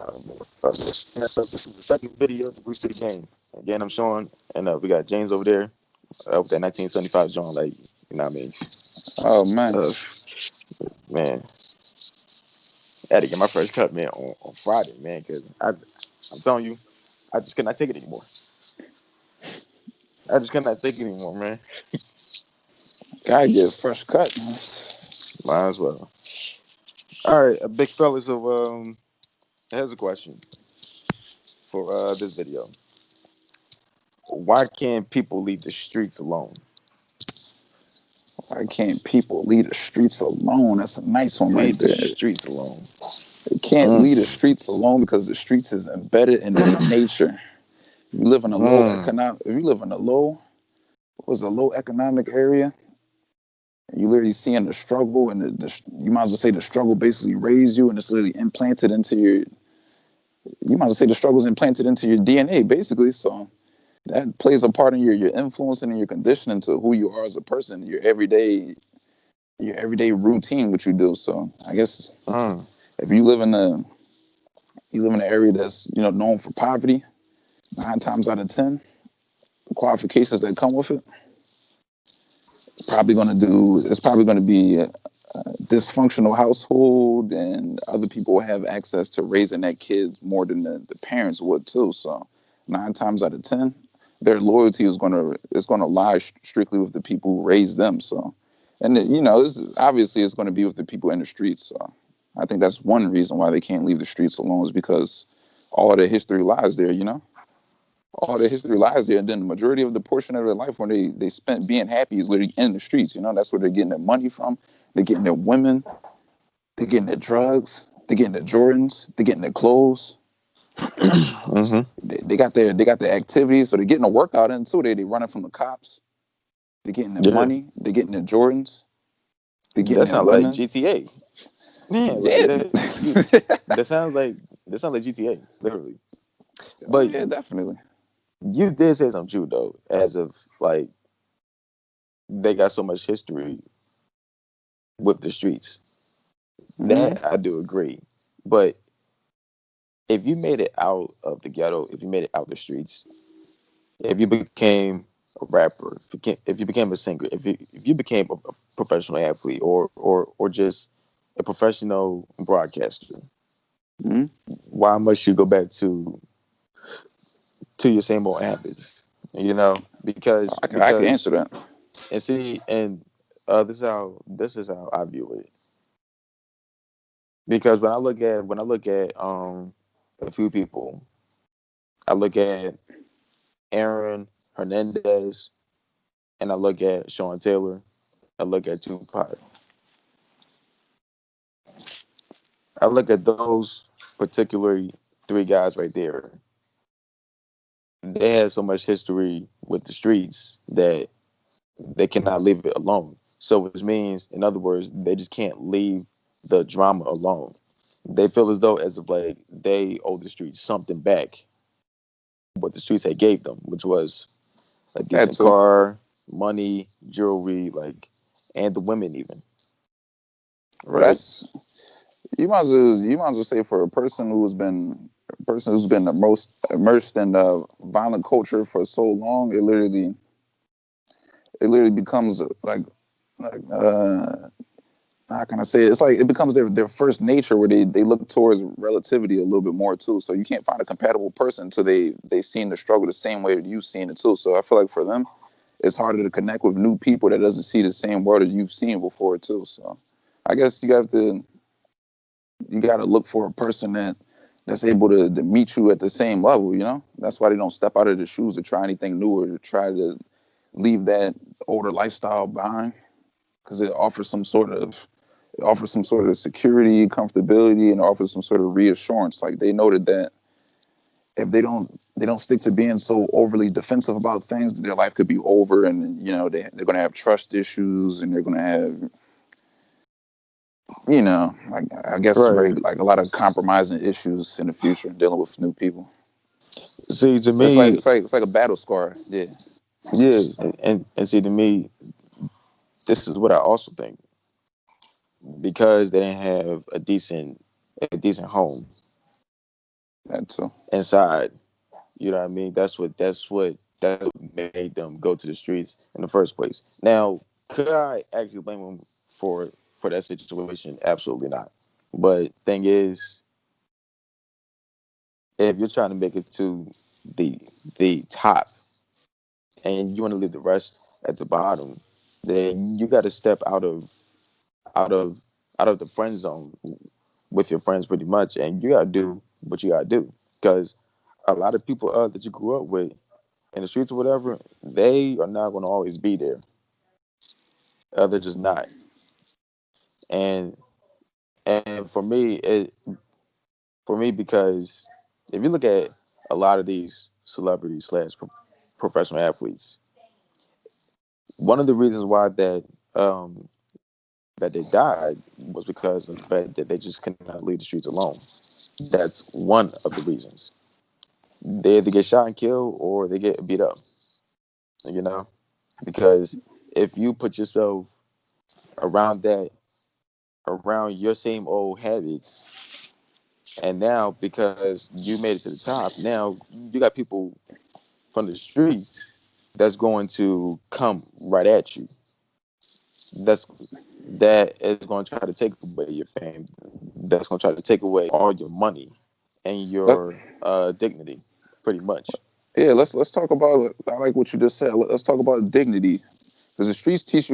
This is the second video of the Bruce to the game. Again, I'm showing, and we got James over there with that 1975 John. Like, you know what I mean? Oh man, Uh, man, I had to get my first cut, man, on Friday, man, because I'm telling you, I just could not take it anymore. I just could not take it anymore, man. gotta get a fresh cut, man. Might as well. All right, big fellas. Of here's a question for this video. Why can't people leave the streets alone? Why can't people leave the streets alone? That's a nice one right Leave the there. streets alone. They can't Mm, leave the streets alone because the streets is embedded in their nature. If you live in a low mm, economic, if you live in a low, what was a low economic area, you literally seeing the struggle, and you might as well say the struggle basically raised you, and it's literally implanted into your. You might as well say the struggle's implanted into your DNA, basically. So that plays a part in your influence and in your conditioning to who you are as a person, your everyday routine, what you do. So I guess mm. if you live in an area that's known for poverty, 9 times out of 10, the qualifications that come with it, it's probably going to be a dysfunctional household, and other people have access to raising that kid more than the parents would too. So 9 times out of 10, their loyalty is going to lie strictly with the people who raised them. So, and obviously it's going to be with the people in the streets. So I think that's one reason why they can't leave the streets alone, is because all of the history lies there. All the history lies there, and then the majority of the portion of their life when they spent being happy is literally in the streets. That's where they're getting their money from. They're getting their women. They're getting their drugs. They're getting their Jordans. They're getting their clothes. Hmm. They got their activities, so they're getting a workout in too. They running from the cops. They're getting their Yeah, money. They're getting their Jordans. They're getting that their sounds like women. GTA. Yeah, like Yeah. that. That sounds like GTA, literally. Oh But yeah, definitely. you did say something true though, as of like they got so much history with the streets. Hmm. That I do agree. But if you made it out of the ghetto, if you made it out the streets, if you became a rapper, if you became a singer, if you became a professional athlete, or just a professional broadcaster, Hmm. why must you go back to your same old habits? Because I can answer that. and see, and this is how I view it. Because when I look at a few people, I look at Aaron Hernandez, and I look at Sean Taylor, I look at Tupac, I look at those particular three guys right there. They had so much history with the streets that they cannot leave it alone. So which means, in other words, they just can't leave the drama alone. They feel as though, as of like, they owe the streets something back, what the streets had gave them, which was a That decent too. car, money, jewelry, like, and the women even, But right? that's you might as well say, for a person who's been the most immersed in the violent culture for so long, it literally becomes like how can I say it? It's like it becomes their first nature, where they look towards relativity a little bit more too. So you can't find a compatible person until they seen the struggle the same way that you've seen it too. So I feel like for them, it's harder to connect with new people that doesn't see the same world that you've seen before too. So I guess you got to look for a person that's able to meet you at the same level. That's why they don't step out of their shoes to try anything new, or to try to leave that older lifestyle behind, because it offers some sort of security, comfortability, and offers some sort of reassurance. Like, they know that if they don't stick to being so overly defensive about things, that their life could be over, and they're going to have trust issues, and they're going to have, like, I guess, very, Right. like, a lot of compromising issues in the future dealing with new people. See, to It's like me, it's like a battle scar. Yeah. yeah, and see, to me, this is what I also think, because they didn't have a decent home. That too. inside. You know what I mean? That's what made them go to the streets in the first place. Now, could I actually blame them for that situation? Absolutely not. But thing is, if you're trying to make it to the the top and you want to leave the rest at the bottom, then you got to step out of out of the friend zone with your friends pretty much, and you got to do what you got to do because a lot of people that you grew up with in the streets or whatever, they are not going to always be there. They're just not. And and for me because if you look at a lot of these celebrities slash professional athletes, one of the reasons why that they died was because of the fact that they just could not leave the streets alone. That's one of the reasons. They either get shot and killed or they get beat up. You know, because if you put yourself around that around your same old habits, and now because you made it to the top, now you got people from the streets that's going to come right at you. That's that is going to try to take away your fame. That's going to try to take away all your money and Let, your dignity, pretty much. yeah, let's talk about. I like what you just said. Let's talk about dignity. Because the streets teach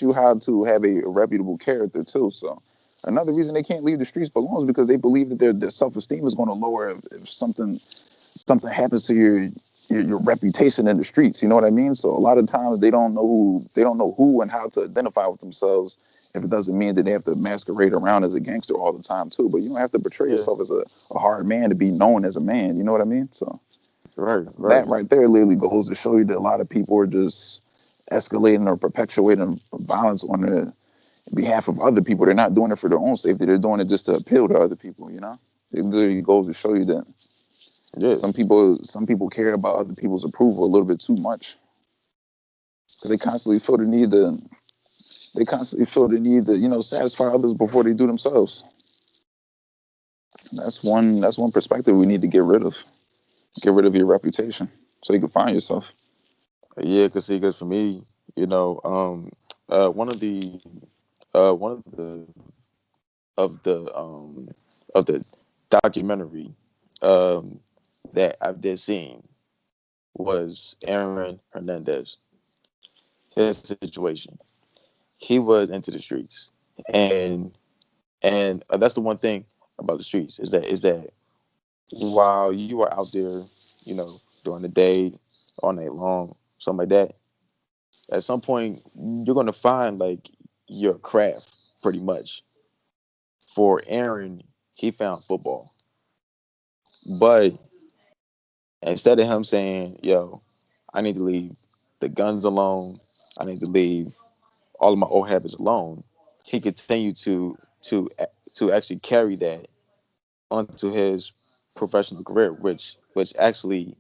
you how to have a reputable character too. So another reason they can't leave the streets belongs because they believe that their self esteem is going to lower if something happens to your reputation in the streets. You know what I mean? So a lot of times they don't know who and how to identify with themselves. If it doesn't mean that they have to masquerade around as a gangster all the time too, but you don't have to portray Yeah, yourself as a hard man to be known as a man. You know what I mean? So right, that right. right there literally goes to show you that a lot of people are just escalating or perpetuating violence on the behalf of other people. They're not doing it for their own safety. They're doing it just to appeal to other people. You know, it literally goes to show you that Yeah, some people care about other people's approval a little bit too much because they constantly feel the need to satisfy others before they do themselves. That's one perspective we need to get rid of. Get rid of your reputation so you can find yourself. yeah. Cause see, cause for me, you know, one of the of the documentary um that I did seen was Aaron Hernandez. His situation. He was into the streets, and that's the one thing about the streets is that while you are out there, you know, during the day, all night long, something like that, at some point you're gonna find like your craft pretty much. For Aaron, he found football, but instead of him saying, "Yo, I need to leave the guns alone. I need to leave all of my old habits alone," he continued to actually carry that onto his professional career, which actually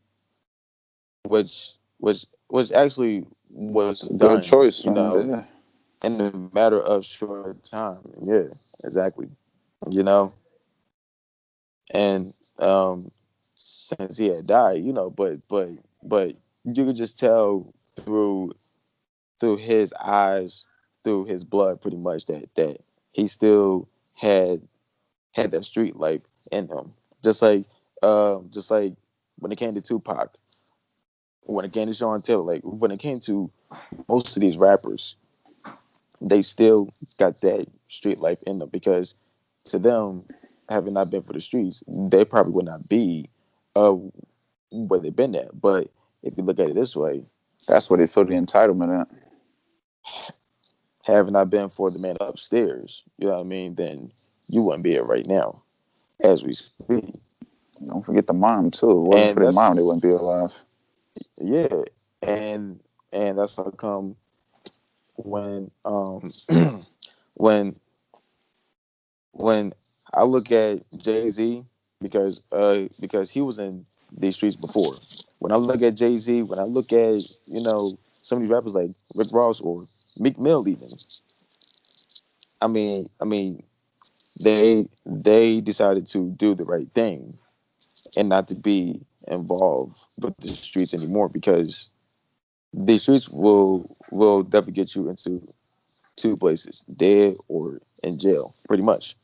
was It's a good done, choice, you man. know, Yeah. in a matter of short time. Yeah, exactly. You know, and since he had died, you know, but you could just tell through his eyes, through his blood, pretty much that he still had had that street life in him. Just like when it came to Tupac, when it came to Sean Taylor, like when it came to most of these rappers, they still got that street life in them because to them, having not been for the streets, they probably would not be uh where they've been at. But if you look at it this way, That's where they feel the entitlement at. having not been for the man upstairs, you know what I mean, then you wouldn't be here right now as we speak. Don't forget the mom too. If it wasn't for And their that's mom, they wouldn't be alive. yeah, and that's how come when when when I look at Jay Z because he was in these streets before. When I look at Jay Z, when I look at some of these rappers like Rick Ross or Meek Mill even, I mean they decided to do the right thing and not to be involved with the streets anymore, because the streets will definitely get you into two places: dead or in jail, pretty much.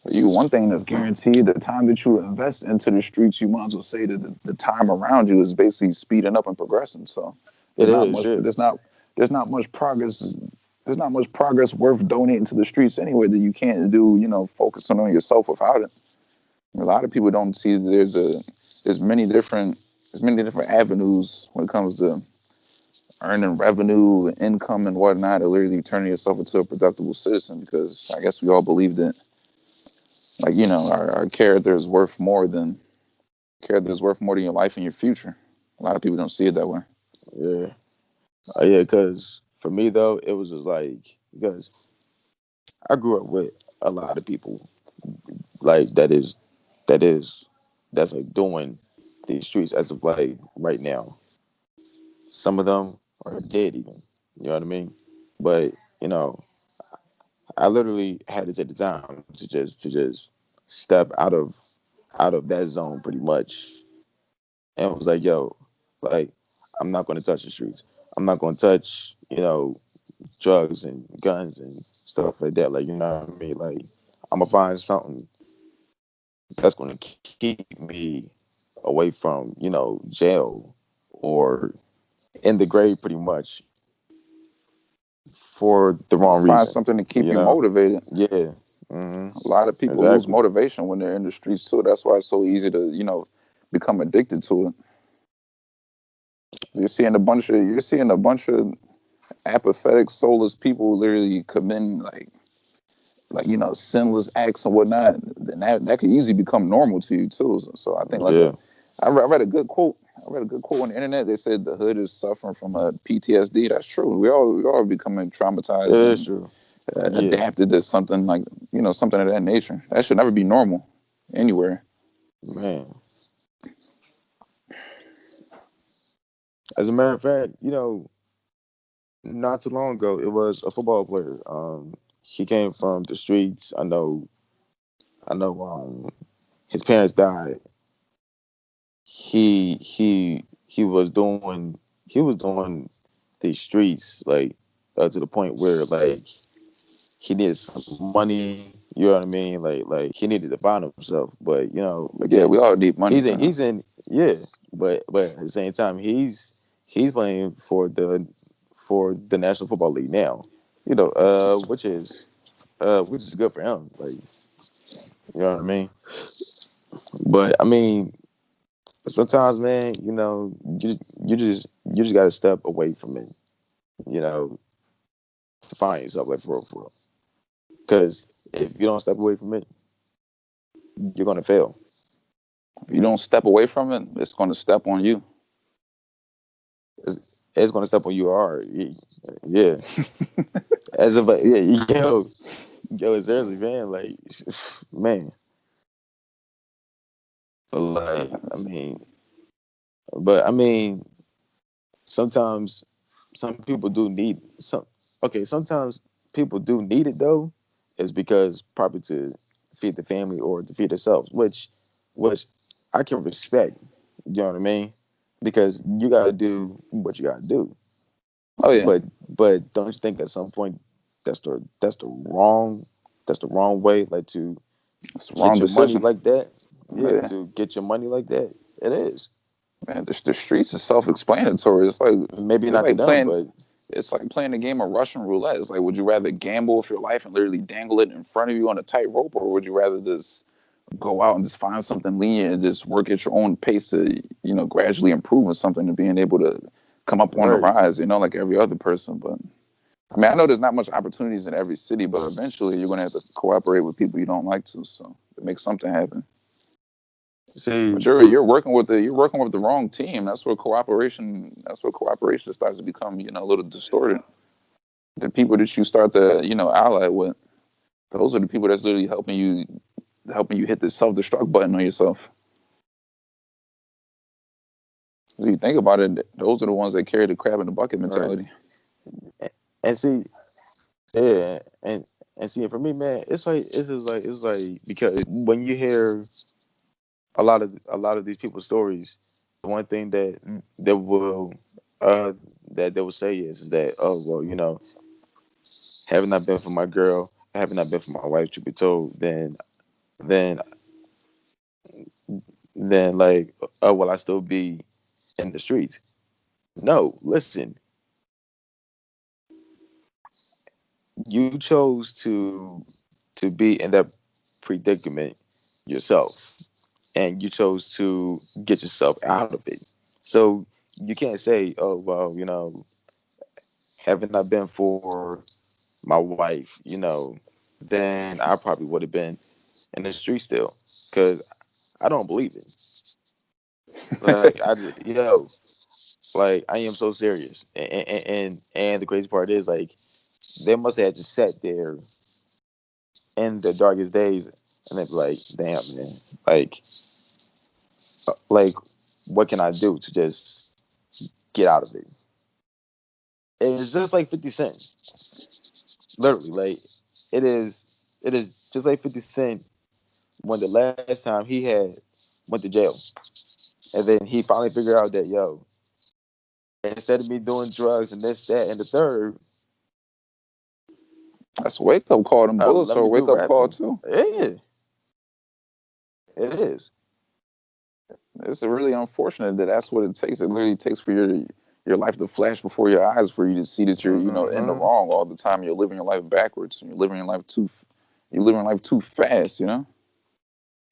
You one thing that's guaranteed: the time that you invest into the streets, you might as well say that the time around you is basically speeding up and progressing. So It there's not is, much yeah, there's not much progress there's not much progress worth donating to the streets anyway that you can't do, focusing on yourself without it. A lot of people don't see that there's many different avenues when it comes to earning revenue, income, and whatnot, or literally turning yourself into a productive citizen. Because I guess we all believe that, like, our character is worth more than your life and your future. A lot of people don't see it that way. yeah, yeah. Because for me though, it was just like, because I grew up with a lot of people like that is that's like doing these streets as of like right now. Some of them are dead even. You know what I mean? But you know, I literally had to take the time to just step out of that zone pretty much, and was like, yo, like I'm not going to touch the streets. I'm not going to touch drugs and guns and stuff like that. Like, you know what I mean? Like, I'm gonna find something that's going to keep me away from jail or in the grave pretty much for the wrong Find reason. something to keep You you know? motivated. Yeah. Hmm. A lot of people lose Exactly. motivation when they're in the streets too. That's why it's so easy to, become addicted to it. You're seeing a bunch of apathetic, soulless people literally committing sinless acts and whatnot. Then that could easily become normal to you too. So I think Yeah. I read a good quote. I read a good quote on the internet. They said the hood is suffering from a PTSD. That's true. We all becoming It traumatized is and true. Yeah. adapted to something like something of that nature. That should never be normal anywhere. Man. As a matter of fact, not too long ago, it was a football player. He came from the streets. I know. His parents died. He was doing these streets like to the point where like he needed some money. You know what I mean? Like he needed to find himself. But Yeah, we again, all need money, he's in. man. He's in. Yeah, but at the same time, he's playing for the National Football League now. Which is good for him. Like, you know what I mean? But I mean, sometimes, man, you just gotta step away from it. You know, to find yourself, like, for real. Because if you don't step away from it, you're gonna fail. If you don't step away from it, it's going to step on you. It's, it's gonna step on you hard. Yeah, as if yeah, yo, seriously, man, like, man, but like, but I mean, sometimes some people do need some. Okay, sometimes people do need it though, is because probably to feed the family or to feed themselves, which I can respect. You know what I mean? Because you gotta do what you gotta do. Oh yeah, But don't you think at some point that's the wrong way, like, to it's the get wrong your money decision. like that? Yeah, Yeah, to get your money like that. It is. man, the streets is self-explanatory. It's like Maybe it's not to like them, playing but it's like playing a game of Russian roulette. It's like, would you rather gamble with your life and literally dangle it in front of you on a tightrope, or would you rather just go out and just find something lenient and just work at your own pace to, gradually improve on something and being able to come up on the right. rise, like every other person. But I mean, I know there's not much opportunities in every city, but eventually you're gonna have to cooperate with people you don't like to, so to make something happen. But See, you're working with the wrong team. That's where cooperation starts to become, a little distorted. The people that you start to, ally with, those are the people that's literally helping you hit the self-destruct button on yourself. If you think about it, those are the ones that carry the crab in the bucket right. mentality. And see, yeah, and And see, for me, man, it's like because when you hear a lot of these people's stories, the one thing that will uh that they will say is that, oh well, having not been for my girl, having not been for my wife, to be told, then then like, oh will I still be in the streets? No, listen, you chose to be in that predicament yourself, and you chose to get yourself out of it. So you can't say, oh well, having not been for my wife, then I probably would have been in the street still, because I don't believe it. Like like I am so serious, and the crazy part is like they must have just sat there in the darkest days, and they'd be like, damn man, like what can I do to just get out of it? It's just like 50 Cent, literally. Like it is just like 50 Cent when the last time he had went to jail, and then he finally figured out that, instead of me doing drugs and this, that, and the third, That's a wake up call. Them bullets let are a me do wake up call rapping. too. Yeah, it is. It's really unfortunate that that's what it takes. It literally takes for your life to flash before your eyes for you to see that you're in the Hmm. wrong all the time. You're living your life backwards. And you're living life too fast.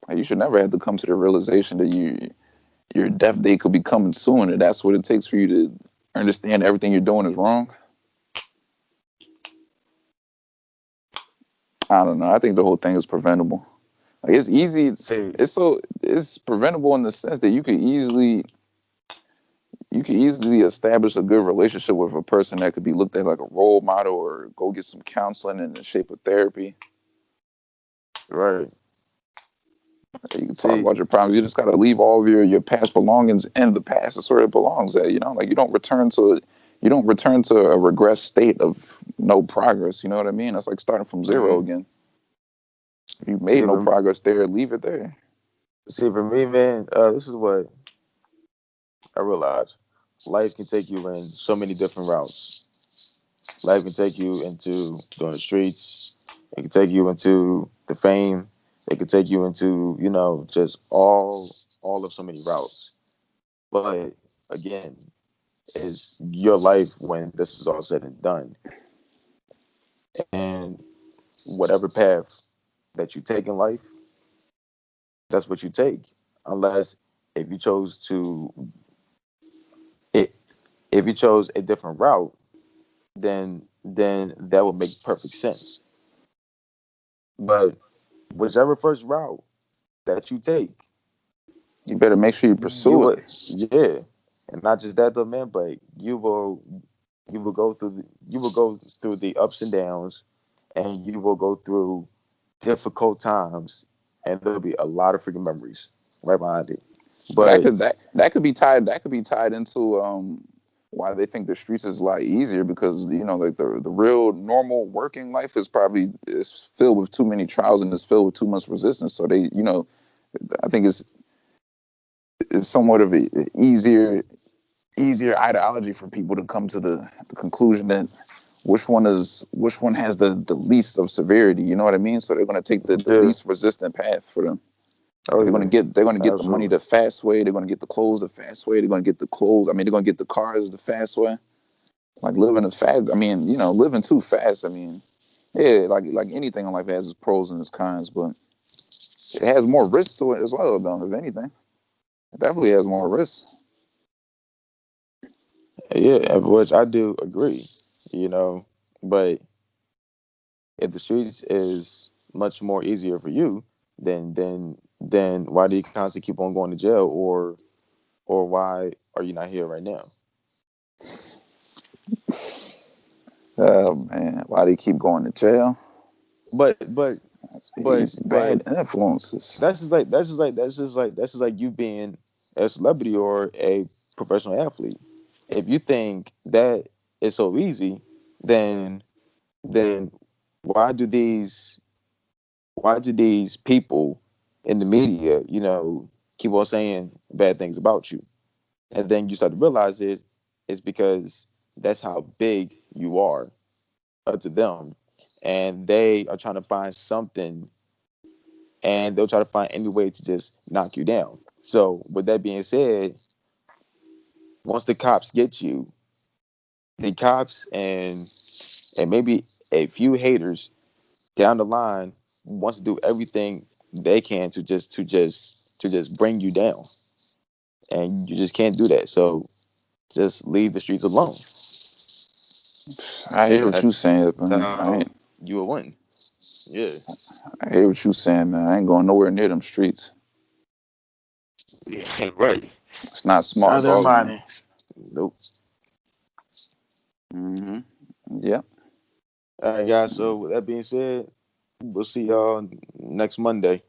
Like, you should never have to come to the realization that your death date could be coming soon, and that's what it takes for you to understand everything you're doing is wrong. I don't know. I think the whole thing is preventable. Like, it's easy. See, It's preventable in the sense that you could easily establish a good relationship with a person that could be looked at like a role model, or go get some counseling in the shape of therapy. right. You can talk See, about your problems. You just got to leave all of your past belongings in the past. It's where it belongs at. Like, you don't return to a regress state of no progress. You know what I mean? It's like starting from zero hmm again. If you see, made no progress there, leave it there. for me, man, this is what I realized. Life can take you in so many different routes. Life can take you into doing the streets. It can take you into the fame. It can take you into, just all of so many routes. But again, is your life when this is all said and done. And whatever path that you take in life, that's what you take. Unless if you chose to it if you chose a different route, then that would make perfect sense. But whichever first route that you take, You better make sure you you pursue it. would, yeah. And not just that though, man, but you will go through the ups and downs, and you will go through difficult times, and there'll be a lot of freaking memories right behind it. That But could that could be tied into why they think the streets is a lot easier, because like the real normal working life is filled with too many trials, and is filled with too much resistance. So I think it's somewhat of a easier ideology for people to come to the conclusion that which one has the least of severity. You know what I mean? So they're going to take the yeah, least resistant path for them. oh They're gonna yeah, get they're gonna get the money absolutely. the fast way. They're gonna get the clothes the fast way. They're gonna get the clothes. I mean, they're gonna get the cars the fast way. Like, living as fast. I mean, living too fast. I mean, yeah, like anything in life has its pros and its cons, but it has more risk to it as well. Though, if anything, it definitely has more risk. Yeah, which I do agree, you know. But if the streets is much more easier for you, then why do you constantly keep on going to jail, or why are you not here right now? Oh man, why do you keep going to jail? But but but These but bad influences. that's just like you being a celebrity or a professional athlete. If you think that it's so easy, then then why do these why do these people in the media, keep on saying bad things about you? And then you start to realize it's because that's how big you are to them, and they are trying to find something, and they'll try to find any way to just knock you down. So with that being said, once the cops get you, the cops and maybe a few haters down the line wants to do everything they can to just bring you down, and you just can't do that. So just leave the streets alone. I hear what That's you saying, man. how you will win. Yeah. I hear what you saying, man. I ain't going nowhere near them streets. Yeah, right. It's not smart Neither am calling I me. then. Nope. Mm-hmm. Yep. All right, guys. So with that being said, we'll see y'all next Monday.